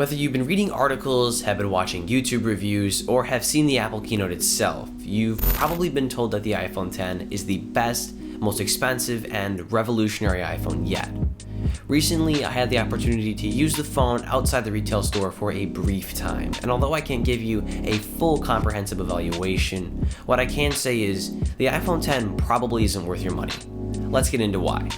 Whether you've been reading articles, have been watching YouTube reviews, or have seen the Apple keynote itself, you've probably been told that the iPhone X is the best, most expensive, and revolutionary iPhone yet. Recently, I had the opportunity to use the phone outside the retail store for a brief time, and although I can't give you a full comprehensive evaluation, what I can say is the iPhone X probably isn't worth your money. Let's get into why.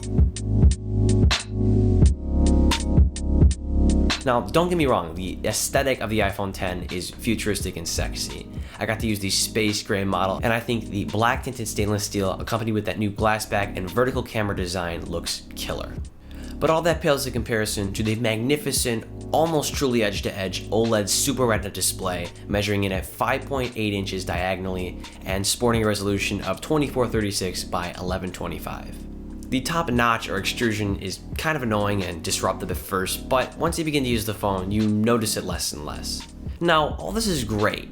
Now, don't get me wrong, the aesthetic of the iPhone X is futuristic and sexy. I got to use the space gray model, and I think the black tinted stainless steel accompanied with that new glass back and vertical camera design looks killer. But all that pales in comparison to the magnificent, almost truly edge-to-edge OLED Super Retina display measuring in at 5.8 inches diagonally and sporting a resolution of 2436 by 1125. The top notch or extrusion is kind of annoying and disruptive at first, but once you begin to use the phone, you notice it less and less. Now, all this is great,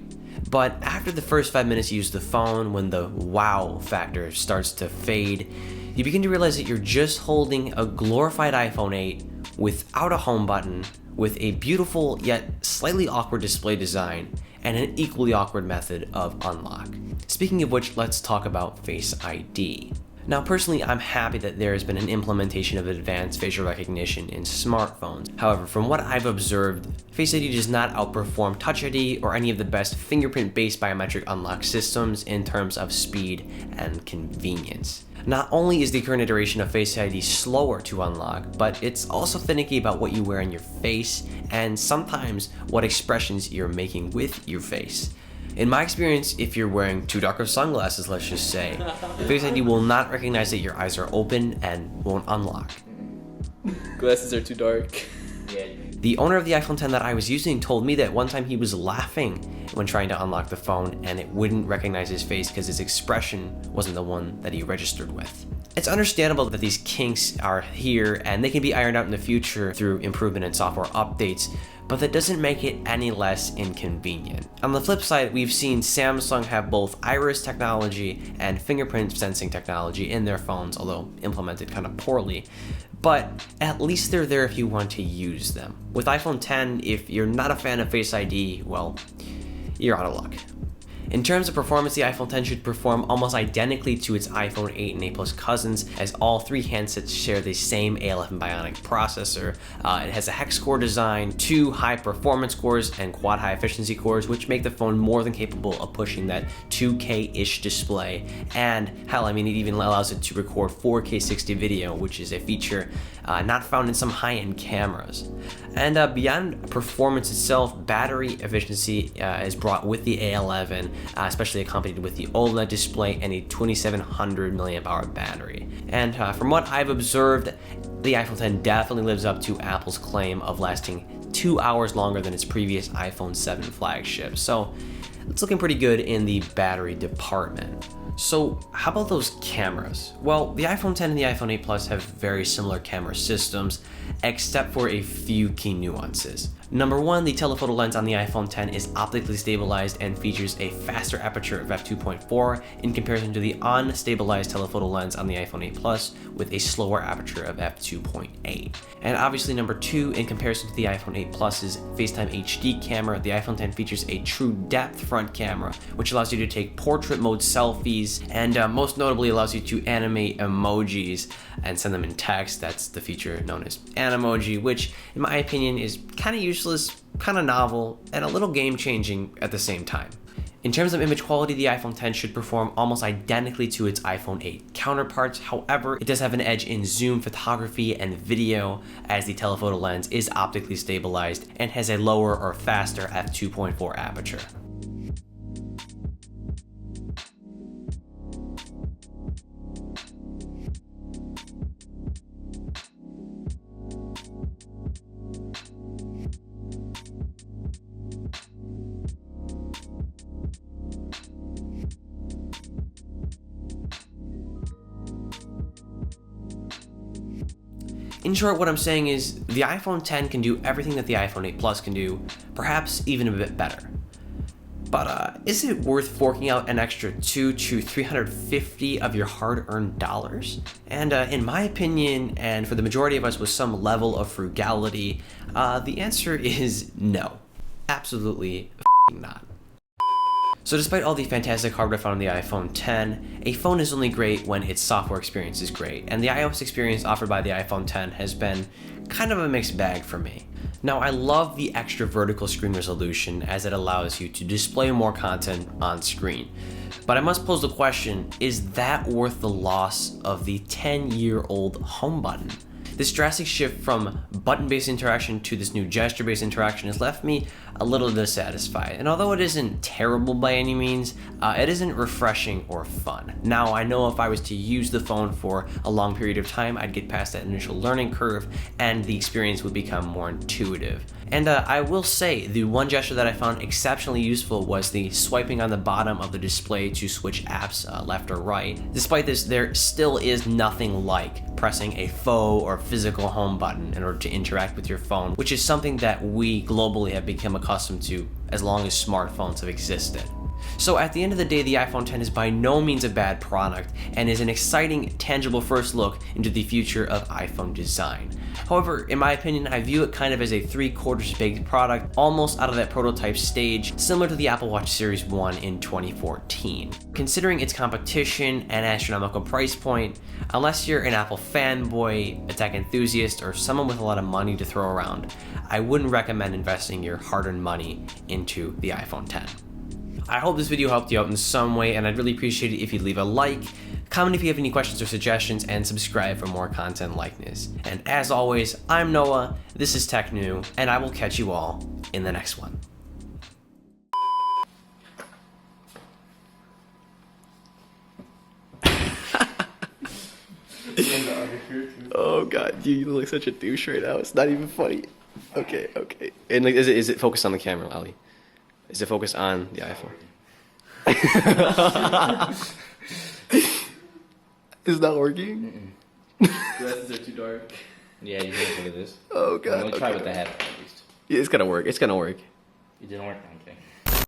but after the first 5 minutes you use the phone, when the wow factor starts to fade, you begin to realize that you're just holding a glorified iPhone 8 without a home button, with a beautiful yet slightly awkward display design, and an equally awkward method of unlock. Speaking of which, let's talk about Face ID. Now, personally, I'm happy that there has been an implementation of advanced facial recognition in smartphones. However, from what I've observed, Face ID does not outperform Touch ID or any of the best fingerprint-based biometric unlock systems in terms of speed and convenience. Not only is the current iteration of Face ID slower to unlock, but it's also finicky about what you wear on your face and sometimes what expressions you're making with your face. In my experience, if you're wearing too dark of sunglasses, let's just say, Face ID will not recognize that your eyes are open and won't unlock. Glasses are too dark. The owner of the iPhone X that I was using told me that one time he was laughing when trying to unlock the phone and it wouldn't recognize his face because his expression wasn't the one that he registered with. It's understandable that these kinks are here and they can be ironed out in the future through improvement in software updates, but that doesn't make it any less inconvenient. On the flip side, we've seen Samsung have both iris technology and fingerprint sensing technology in their phones, although implemented kind of poorly. But at least they're there if you want to use them. With iPhone X, if you're not a fan of Face ID, well, you're out of luck. In terms of performance, the iPhone X should perform almost identically to its iPhone 8 and 8 Plus cousins, as all three handsets share the same A11 Bionic processor. It has a hex core design, 2 high performance cores, and quad high efficiency cores, which make the phone more than capable of pushing that 2K-ish display. And hell, I mean, it even allows it to record 4K 60 video, which is a feature not found in some high-end cameras. And beyond performance itself, battery efficiency is brought with the A11, especially accompanied with the OLED display and a 2700 mAh battery. And from what I've observed, the iPhone X definitely lives up to Apple's claim of lasting 2 hours longer than its previous iPhone 7 flagship. So it's looking pretty good in the battery department. So how about those cameras? Well, the iPhone X and the iPhone 8 Plus have very similar camera systems, except for a few key nuances. Number one, the telephoto lens on the iPhone X is optically stabilized and features a faster aperture of f2.4 in comparison to the unstabilized telephoto lens on the iPhone 8 Plus with a slower aperture of f2.8. And obviously number two, in comparison to the iPhone 8 Plus's FaceTime HD camera, the iPhone X features a true depth front camera, which allows you to take portrait mode selfies and most notably allows you to animate emojis and send them in text. That's the feature known as Animoji, which in my opinion is kind of useless, kind of novel, and a little game-changing at the same time. In terms of image quality, the iPhone X should perform almost identically to its iPhone 8 counterparts. However, it does have an edge in zoom photography and video, as the telephoto lens is optically stabilized and has a lower or faster f2.4 aperture. In short, what I'm saying is the iPhone X can do everything that the iPhone 8 Plus can do, perhaps even a bit better. But is it worth forking out an extra $200 to $350 of your hard-earned dollars? And in my opinion, and for the majority of us with some level of frugality, the answer is no. Absolutely not. So despite all the fantastic hardware found on the iPhone X, a phone is only great when its software experience is great, and the iOS experience offered by the iPhone X has been kind of a mixed bag for me. Now, I love the extra vertical screen resolution as it allows you to display more content on screen. But I must pose the question, is that worth the loss of the 10-year-old home button? This drastic shift from button-based interaction to this new gesture-based interaction has left me a little dissatisfied. And although it isn't terrible by any means, it isn't refreshing or fun. Now, I know if I was to use the phone for a long period of time, I'd get past that initial learning curve and the experience would become more intuitive. And I will say, the one gesture that I found exceptionally useful was the swiping on the bottom of the display to switch apps left or right. Despite this, there still is nothing like pressing a faux or physical home button in order to interact with your phone, which is something that we globally have become accustomed to as long as smartphones have existed. So at the end of the day, the iPhone X is by no means a bad product and is an exciting, tangible first look into the future of iPhone design. However, in my opinion, I view it kind of as a 3/4 baked product, almost out of that prototype stage, similar to the Apple Watch Series 1 in 2014. Considering its competition and astronomical price point, unless you're an Apple fanboy, a tech enthusiast, or someone with a lot of money to throw around, I wouldn't recommend investing your hard-earned money into the iPhone X. I hope this video helped you out in some way, and I'd really appreciate it if you'd leave a like, comment if you have any questions or suggestions, and subscribe for more content like this. And as always, I'm Noah, this is Tech New, and I will catch you all in the next one. Oh god, you look like such a douche right now. It's not even funny. Okay. And like, is it focused on the camera, Ali? Is it focused on the iPhone? It's not working? Glasses are too dark. Yeah, you didn't look at this. Oh god. We'll try with the head at least. Yeah, it's gonna work. It's gonna work. It didn't work, okay.